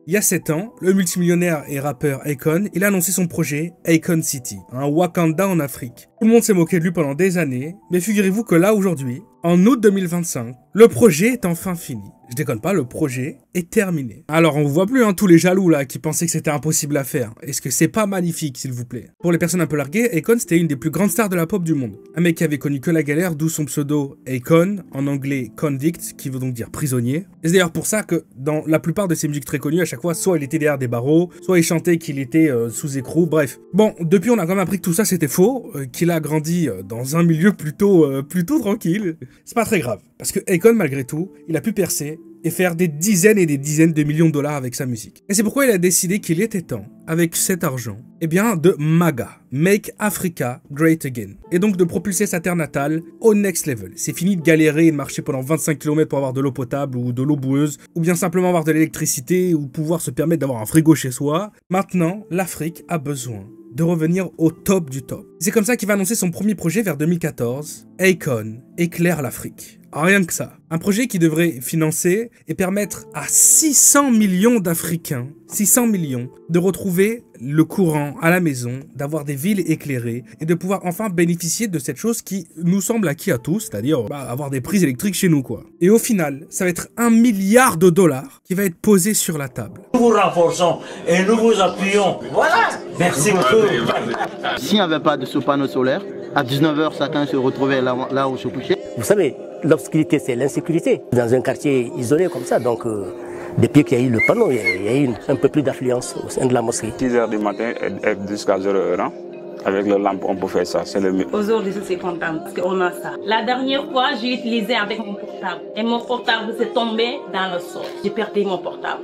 Il y a 7 ans, le multimillionnaire et rappeur Akon, il a annoncé son projet Akon City, un Wakanda en Afrique. Tout le monde s'est moqué de lui pendant des années, mais figurez-vous que là aujourd'hui, en août 2025, le projet est enfin fini. Je déconne pas, le projet est terminé. Alors on voit plus tous les jaloux là qui pensaient que c'était impossible à faire. Est-ce que c'est pas magnifique s'il vous plaît? Pour les personnes un peu larguées, Akon c'était une des plus grandes stars de la pop du monde. Un mec qui avait connu que la galère, d'où son pseudo Akon, en anglais convict, qui veut donc dire prisonnier. Et c'est d'ailleurs pour ça que dans la plupart de ses musiques très connues, à chaque fois, soit il était derrière des barreaux, soit il chantait qu'il était sous écrou, bref. Bon, depuis on a quand même appris que tout ça c'était faux, qu'il a grandi dans un milieu plutôt tranquille. C'est pas très grave, parce que Akon malgré tout, il a pu percer et faire des dizaines et des dizaines de millions de dollars avec sa musique. Et c'est pourquoi il a décidé qu'il était temps, avec cet argent, de MAGA, Make Africa Great Again. Et donc de propulser sa terre natale au next level. C'est fini de galérer et de marcher pendant 25 km pour avoir de l'eau potable ou de l'eau boueuse, ou bien simplement avoir de l'électricité ou pouvoir se permettre d'avoir un frigo chez soi. Maintenant, l'Afrique a besoin de revenir au top du top. C'est comme ça qu'il va annoncer son premier projet vers 2014, Akon éclaire l'Afrique. Rien que ça. Un projet qui devrait financer et permettre à 600 millions d'Africains, 600 millions, de retrouver le courant à la maison, d'avoir des villes éclairées et de pouvoir enfin bénéficier de cette chose qui nous semble acquis à tous, c'est-à-dire avoir des prises électriques chez nous quoi. Et au final, ça va être 1 milliard de dollars qui va être posé sur la table. Nous vous renforçons et nous vous appuyons. Voilà. Merci beaucoup. S'il n'y avait pas de ce panneau solaire, à 19 h, chacun se retrouvait là où se couchait. Vous savez, l'obscurité, c'est l'insécurité. Dans un quartier isolé comme ça, donc depuis qu'il y a eu le panneau, il y a eu un peu plus d'affluence au sein de la mosquée. 6 h du matin jusqu'à 0 h, avec le lampe, on peut faire ça, c'est le mieux. Aujourd'hui, je suis contente parce qu'on a ça. La dernière fois, j'ai utilisé avec mon portable. Et mon portable s'est tombé dans le sol. J'ai perdu mon portable.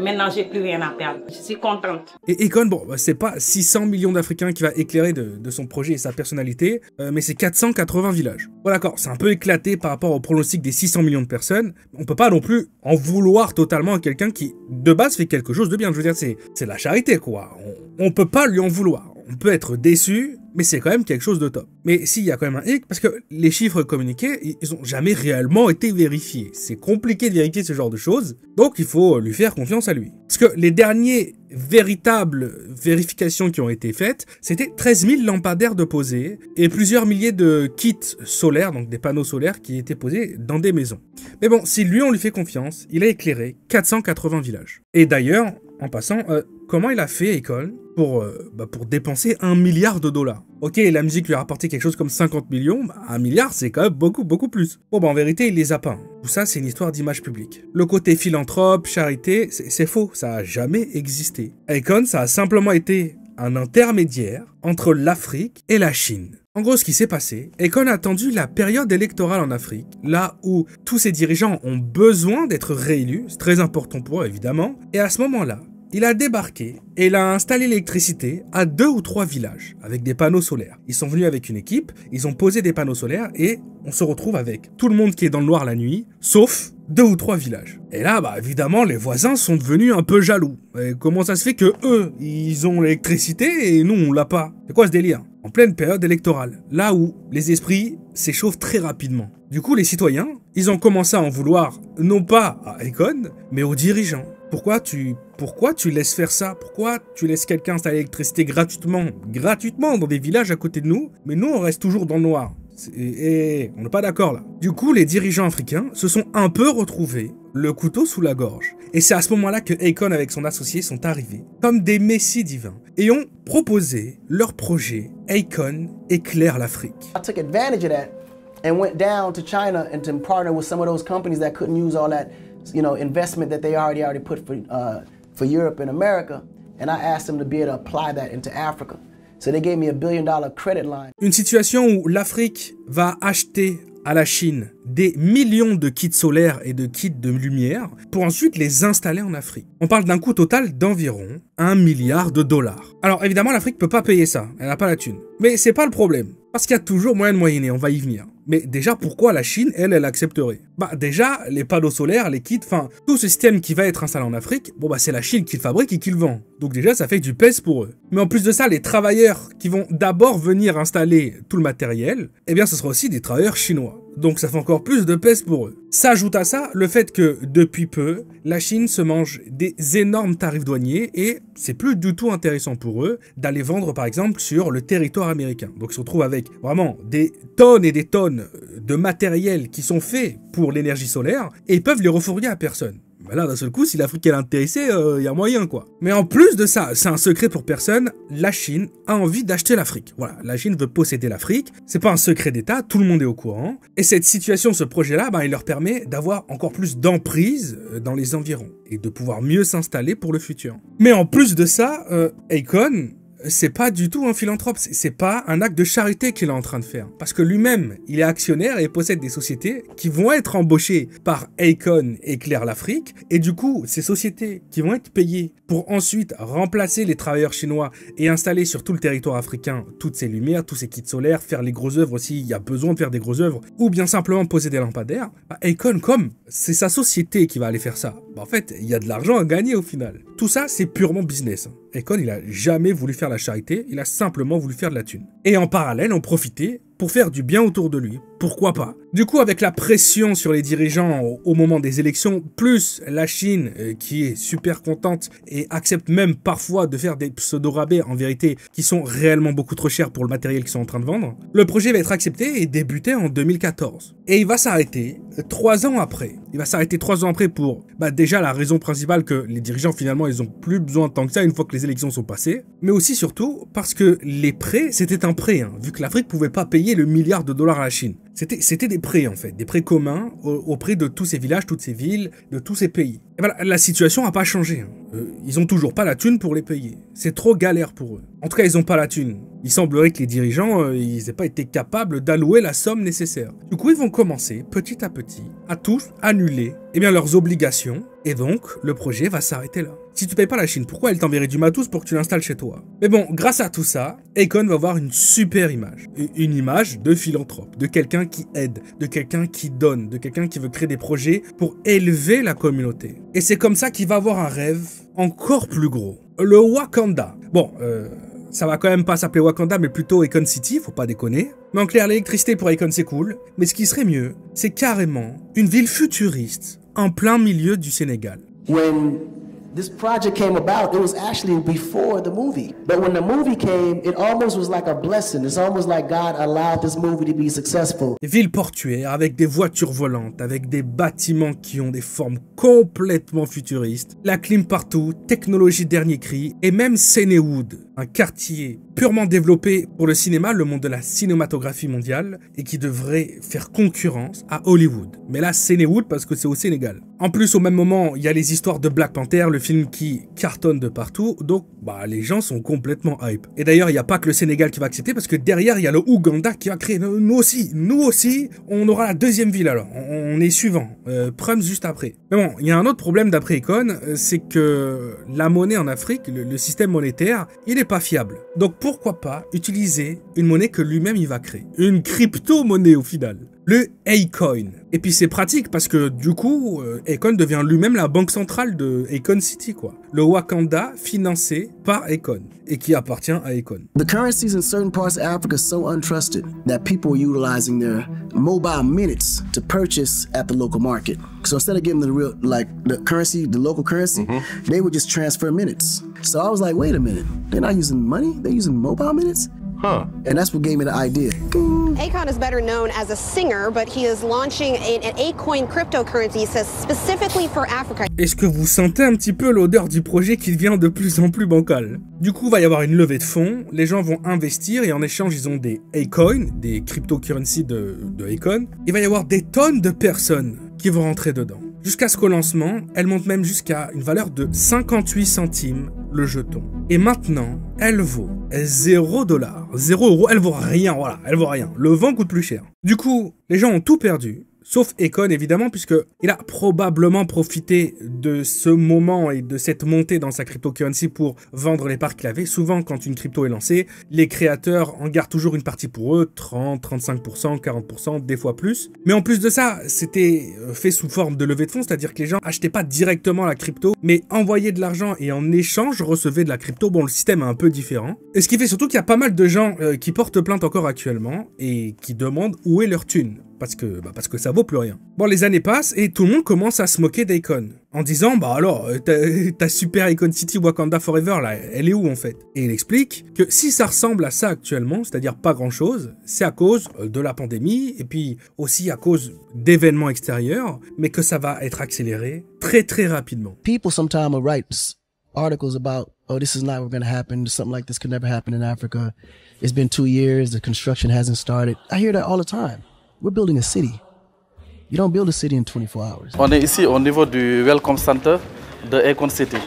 Maintenant, j'ai plus rien à perdre. Je suis contente. Et Akon, c'est pas 600 millions d'Africains qui va éclairer de son projet et sa personnalité, mais c'est 480 villages. Bon d'accord, c'est un peu éclaté par rapport au pronostic des 600 millions de personnes. On peut pas non plus en vouloir totalement à quelqu'un qui, de base, fait quelque chose de bien. Je veux dire, c'est la charité, quoi. On peut pas lui en vouloir. On peut être déçu, mais c'est quand même quelque chose de top. Mais s'il y a quand même un hic, parce que les chiffres communiqués, ils ont jamais réellement été vérifiés. C'est compliqué de vérifier ce genre de choses, donc il faut lui faire confiance à lui. Parce que les derniers véritables vérifications qui ont été faites, c'était 13 000 lampadaires de posés et plusieurs milliers de kits solaires, donc des panneaux solaires qui étaient posés dans des maisons. Mais bon, si lui on lui fait confiance, il a éclairé 480 villages. Et d'ailleurs, en passant, comment il a fait, Akon, pour dépenser 1 milliard de dollars? Ok, la musique lui a rapporté quelque chose comme 50 millions, 1 milliard c'est quand même beaucoup plus. Bon en vérité il les a pas. Tout ça c'est une histoire d'image publique. Le côté philanthrope, charité, c'est faux, ça a jamais existé. Akon, ça a simplement été un intermédiaire entre l'Afrique et la Chine. En gros, ce qui s'est passé, Akon a attendu la période électorale en Afrique, là où tous ces dirigeants ont besoin d'être réélus, c'est très important pour eux évidemment, et à ce moment-là, il a débarqué et il a installé l'électricité à 2 ou 3 villages avec des panneaux solaires. Ils sont venus avec une équipe, ils ont posé des panneaux solaires et on se retrouve avec tout le monde qui est dans le noir la nuit, sauf 2 ou 3 villages. Et là, évidemment, les voisins sont devenus un peu jaloux. Et comment ça se fait que eux, ils ont l'électricité et nous, on l'a pas? C'est quoi ce délire? En pleine période électorale, là où les esprits s'échauffent très rapidement. Du coup, les citoyens, ils ont commencé à en vouloir, non pas à Akon, mais aux dirigeants. Pourquoi tu laisses faire ça? Pourquoi tu laisses quelqu'un installer l'électricité gratuitement dans des villages à côté de nous, mais nous on reste toujours dans le noir? Et on n'est pas d'accord là. Du coup, les dirigeants africains se sont un peu retrouvés le couteau sous la gorge. Et c'est à ce moment-là que Akon avec son associé sont arrivés comme des messies divins et ont proposé leur projet Akon éclaire l'Afrique. I took advantage of that and went down to China and to partner with some of those companies that couldn't use all that, investment that they already put for Europe and America, and I asked them to be able to apply that into Africa. So they gave me $1 billion credit line. Une situation où l'Afrique va acheter à la Chine des millions de kits solaires et de kits de lumière pour ensuite les installer en Afrique. On parle d'un coût total d'environ 1 milliard de dollars. Alors évidemment l'Afrique peut pas payer ça, elle n'a pas la thune. Mais c'est pas le problème, parce qu'il y a toujours moyen de moyenner, on va y venir. Mais déjà, pourquoi la Chine, elle accepterait? Déjà, les panneaux solaires, les kits, tout ce système qui va être installé en Afrique, c'est la Chine qui le fabrique et qui le vend. Donc déjà, ça fait du pèse pour eux. Mais en plus de ça, les travailleurs qui vont d'abord venir installer tout le matériel, ce sera aussi des travailleurs chinois. Donc ça fait encore plus de pèse pour eux. S'ajoute à ça le fait que, depuis peu, la Chine se mange des énormes tarifs douaniers et c'est plus du tout intéressant pour eux d'aller vendre par exemple sur le territoire américain. Donc ils se retrouvent avec vraiment des tonnes et des tonnes de matériel qui sont faits pour l'énergie solaire et ils peuvent les refourguer à personne. Ben là, d'un seul coup, si l'Afrique est intéressée, y a moyen, quoi. Mais en plus de ça, c'est un secret pour personne, la Chine a envie d'acheter l'Afrique. Voilà, la Chine veut posséder l'Afrique, c'est pas un secret d'État, tout le monde est au courant. Et cette situation, ce projet-là, il leur permet d'avoir encore plus d'emprise dans les environs et de pouvoir mieux s'installer pour le futur. Mais en plus de ça, Akon, c'est pas du tout un philanthrope, c'est pas un acte de charité qu'il est en train de faire. Parce que lui-même, il est actionnaire et possède des sociétés qui vont être embauchées par Akon et Claire l'Afrique. Et du coup, ces sociétés qui vont être payées pour ensuite remplacer les travailleurs chinois et installer sur tout le territoire africain toutes ces lumières, tous ces kits solaires, faire les grosses œuvres s'il y a besoin de faire des grosses œuvres, ou bien simplement poser des lampadaires, Akon, comme c'est sa société qui va aller faire ça, en fait, il y a de l'argent à gagner au final. Tout ça, c'est purement business. Akon, il a jamais voulu faire la charité, il a simplement voulu faire de la thune. Et en parallèle, en profiter pour faire du bien autour de lui. Pourquoi pas? Du coup, avec la pression sur les dirigeants au moment des élections, plus la Chine qui est super contente et accepte même parfois de faire des pseudo-rabais en vérité qui sont réellement beaucoup trop chers pour le matériel qu'ils sont en train de vendre, le projet va être accepté et débuter en 2014. Et il va s'arrêter 3 ans après. Il va s'arrêter 3 ans après pour déjà la raison principale que les dirigeants finalement ils ont plus besoin de tant que ça une fois que les élections sont passées, mais aussi surtout parce que les prêts c'était un prêt, vu que l'Afrique pouvait pas payer le milliard de dollars à la Chine. C'était des prêts en fait, des prêts communs auprès de tous ces villages, toutes ces villes, de tous ces pays. Et voilà, la situation n'a pas changé. Ils ont toujours pas la thune pour les payer. C'est trop galère pour eux. En tout cas, ils ont pas la thune. Il semblerait que les dirigeants, ils n'aient pas été capables d'allouer la somme nécessaire. Du coup, ils vont commencer petit à petit à tous annuler leurs obligations et donc le projet va s'arrêter là. Si tu payes pas la Chine, pourquoi elle t'enverrait du matos pour que tu l'installes chez toi? Mais bon, grâce à tout ça, Akon va avoir une super image. Une image de philanthrope, de quelqu'un qui aide, de quelqu'un qui donne, de quelqu'un qui veut créer des projets pour élever la communauté. Et c'est comme ça qu'il va avoir un rêve encore plus gros. Le Wakanda. Bon, ça va quand même pas s'appeler Wakanda, mais plutôt Akon City, faut pas déconner. Mais en clair, l'électricité pour Akon c'est cool, mais ce qui serait mieux, c'est carrément une ville futuriste en plein milieu du Sénégal. When this project came about, it was actually before the movie. But when the movie came, it almost was like a blessing. It's almost like God allowed this movie to be successful. Ville portuaire avec des voitures volantes, avec des bâtiments qui ont des formes complètement futuristes, la clim partout, technologie dernier cri, et même Senewood, un quartier purement développé pour le cinéma, le monde de la cinématographie mondiale, et qui devrait faire concurrence à Hollywood. Mais là, Senewood parce que c'est au Sénégal. En plus, au même moment, il y a les histoires de Black Panther, le film qui cartonne de partout, donc les gens sont complètement hype. Et d'ailleurs, il n'y a pas que le Sénégal qui va accepter, parce que derrière, il y a le Ouganda qui va créer. Nous aussi, on aura la deuxième ville alors. On est suivant. Prums juste après. Mais bon, il y a un autre problème d'après Akon, c'est que la monnaie en Afrique, le système monétaire, il n'est pas fiable. Donc pourquoi pas utiliser une monnaie que lui-même il va créer. Une crypto-monnaie au final. Le Akon. Et puis c'est pratique parce que du coup, Akon devient lui-même la banque centrale de Akon City, quoi. Le Wakanda financé par Akon et qui appartient à Akon. The currencies in certain parts of Africa are so untrusted that people are utilizing their mobile minutes to purchase at the local market. So instead of giving the real, the currency, the local currency, they would just transfer minutes. So I was like, wait a minute, they're not using money, they're using mobile minutes? Huh. And that's what gave me the idea. Akon is better known as a singer, but he is launching an Akoin cryptocurrency specifically for Africa. Est-ce que vous sentez un petit peu l'odeur du projet qui devient de plus en plus bancal? Du coup, il va y avoir une levée de fonds, les gens vont investir et en échange, ils ont des Akoin, des cryptocurrencies de Akon. Il va y avoir des tonnes de personnes qui vont rentrer dedans. Jusqu'à ce qu'au lancement, elle monte même jusqu'à une valeur de 58 centimes le jeton. Et maintenant, elle vaut 0 $. 0 €, elle vaut rien, voilà, elle vaut rien. Le vent coûte plus cher. Du coup, les gens ont tout perdu. Sauf Akon, évidemment, puisqu'il a probablement profité de ce moment et de cette montée dans sa cryptocurrency pour vendre les parts qu'il avait. Souvent, quand une crypto est lancée, les créateurs en gardent toujours une partie pour eux, 30, 35%, 40%, des fois plus. Mais en plus de ça, c'était fait sous forme de levée de fonds, c'est-à-dire que les gens achetaient pas directement la crypto, mais envoyaient de l'argent et en échange recevaient de la crypto. Bon, le système est un peu différent. Et ce qui fait surtout qu'il y a pas mal de gens qui portent plainte encore actuellement et qui demandent où est leur thune. parce que ça vaut plus rien. Bon, les années passent et tout le monde commence à se moquer d'Akon, en disant, bah alors, ta super Akon City Wakanda Forever, là, elle est où en fait? Et il explique que si ça ressemble à ça actuellement, c'est-à-dire pas grand-chose, c'est à cause de la pandémie, et puis aussi à cause d'événements extérieurs, mais que ça va être accéléré très très rapidement. People sometimes will write articles about, oh, this is not going to happen, something like this could never happen in Africa. It's been 2 years, the construction hasn't started. I hear that all the time. We're building a city. You don't build a city in 24 hours. On est ici au niveau du Welcome Center de Akon City.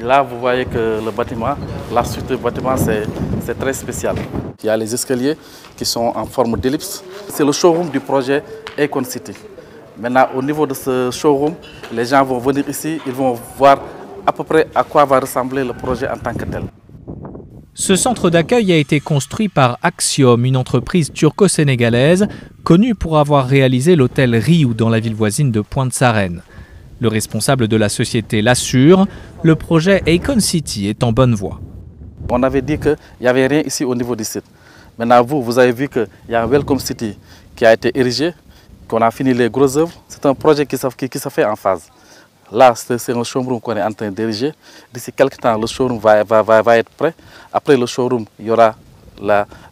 Là, vous voyez que le bâtiment, la structure du bâtiment, c'est très spécial. Il y a les escaliers qui sont en forme d'ellipse. C'est le showroom du projet Akon City. Maintenant, au niveau de ce showroom, les gens vont venir ici, ils vont voir à peu près à quoi va ressembler le projet en tant que tel. Ce centre d'accueil a été construit par Axiom, une entreprise turco-sénégalaise connue pour avoir réalisé l'hôtel Riu dans la ville voisine de Pointe-Sarène. Le responsable de la société l'assure, le projet Akon City est en bonne voie. On avait dit qu'il n'y avait rien ici au niveau du site. Maintenant, vous avez vu qu'il y a un Welcome City qui a été érigé, qu'on a fini les grosses œuvres. C'est un projet qui se fait en phase. Là, c'est un showroom qu'on est en train d'ériger. D'ici quelques temps, le showroom va être prêt. Après le showroom, il y aura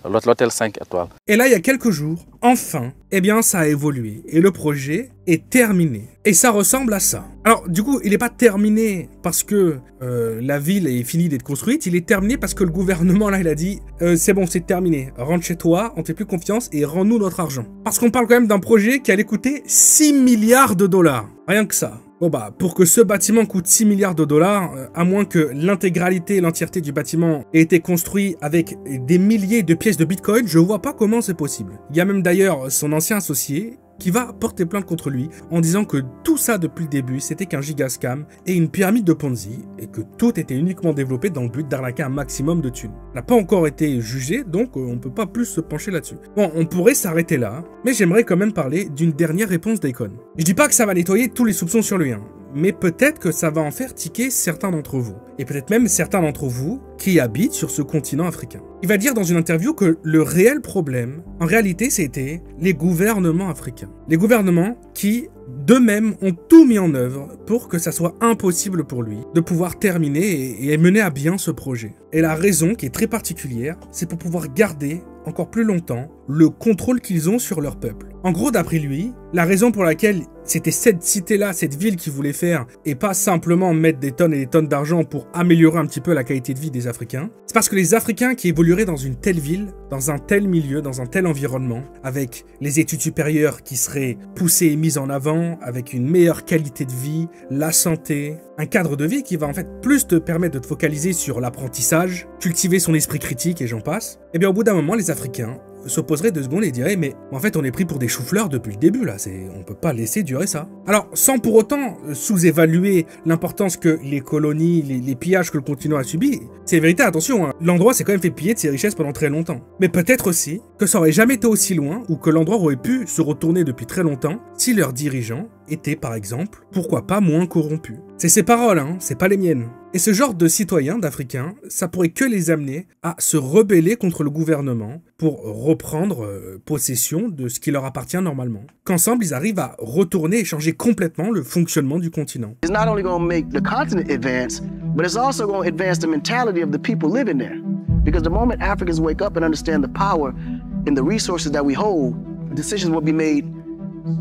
l'hôtel 5 étoiles. Et là, il y a quelques jours, enfin, eh bien, ça a évolué. Et le projet est terminé. Et ça ressemble à ça. Alors, du coup, il n'est pas terminé parce que la ville est finie d'être construite. Il est terminé parce que le gouvernement, là, il a dit c'est bon, c'est terminé. Rentre chez toi, on ne te fait plus confiance et rends-nous notre argent. Parce qu'on parle quand même d'un projet qui allait coûter 6 milliards de dollars. Rien que ça. Bon bah, pour que ce bâtiment coûte 6 milliards de dollars, à moins que l'intégralité, l'entièreté du bâtiment ait été construit avec des milliers de pièces de Bitcoin, je vois pas comment c'est possible. Il y a même d'ailleurs son ancien associé qui va porter plainte contre lui en disant que tout ça depuis le début c'était qu'un gigascam et une pyramide de Ponzi et que tout était uniquement développé dans le but d'arnaquer un maximum de thunes. Il n'a pas encore été jugé donc on peut pas plus se pencher là-dessus. Bon, on pourrait s'arrêter là, mais j'aimerais quand même parler d'une dernière réponse d'Akon. Je dis pas que ça va nettoyer tous les soupçons sur lui, hein, mais peut-être que ça va en faire tiquer certains d'entre vous, et peut-être même certains d'entre vous qui habitent sur ce continent africain. Il va dire dans une interview que le réel problème, en réalité, c'était les gouvernements africains. Les gouvernements qui, d'eux-mêmes, ont tout mis en œuvre pour que ça soit impossible pour lui de pouvoir terminer et mener à bien ce projet. Et la raison, qui est très particulière, c'est pour pouvoir garder encore plus longtemps le contrôle qu'ils ont sur leur peuple. En gros, d'après lui, la raison pour laquelle c'était cette cité-là, cette ville qu'il voulait faire, et pas simplement mettre des tonnes et des tonnes d'argent pour améliorer un petit peu la qualité de vie des Africains, c'est parce que les Africains qui évolueraient dans une telle ville, dans un tel milieu, dans un tel environnement, avec les études supérieures qui seraient poussées et mises en avant, avec une meilleure qualité de vie, la santé, un cadre de vie qui va en fait plus te permettre de te focaliser sur l'apprentissage, cultiver son esprit critique et j'en passe, et bien au bout d'un moment, les Africains s'opposerait 2 secondes et dirait mais en fait on est pris pour des choux-fleurs depuis le début là, on peut pas laisser durer ça. Alors sans pour autant sous-évaluer l'importance que les colonies, les pillages que le continent a subi, c'est vérité, attention, hein, l'endroit s'est quand même fait piller de ses richesses pendant très longtemps. Mais peut-être aussi que ça aurait jamais été aussi loin ou que l'endroit aurait pu se retourner depuis très longtemps si leurs dirigeants étaient par exemple, pourquoi pas moins corrompus. C'est ses paroles, hein, c'est pas les miennes. Et ce genre de citoyens, d'Africains, ça pourrait que les amener à se rebeller contre le gouvernement pour reprendre possession de ce qui leur appartient normalement. Qu'ensemble, ils arrivent à retourner et changer complètement le fonctionnement du continent. It's not only going to make the continent advance, but it's also going to advance the mentality of the people living there. Because the moment Africans wake up and understand the power and the resources that we hold, decisions will be made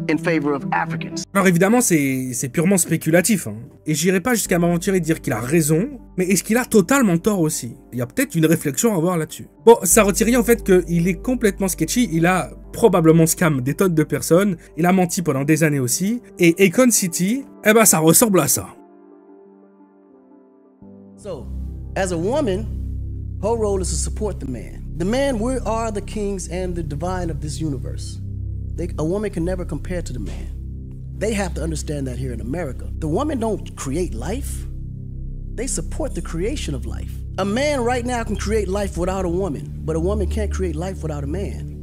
in favor of Africans. Alors évidemment, c'est purement spéculatif, hein. Et j'irai pas jusqu'à m'aventurer de dire qu'il a raison, mais est-ce qu'il a totalement tort aussi? Il y a peut-être une réflexion à avoir là-dessus. Bon, ça retire rien en fait qu'il est complètement sketchy, il a probablement scam des tonnes de personnes, il a menti pendant des années aussi, et Akon City, eh ben ça ressemble à ça. So, as a woman, her role is to support the man. The man, we are the kings and the divine of this universe. A woman can never compare to the man. They have to understand that here in America. The women don't create life. They support the creation of life. A man right now can create life without a woman, but a woman can't create life without a man.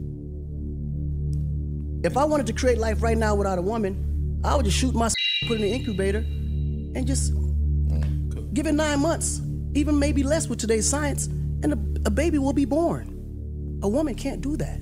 If I wanted to create life right now without a woman, I would just shoot my put it in the incubator, and just give it 9 months, even maybe less with today's science, and a baby will be born. A woman can't do that.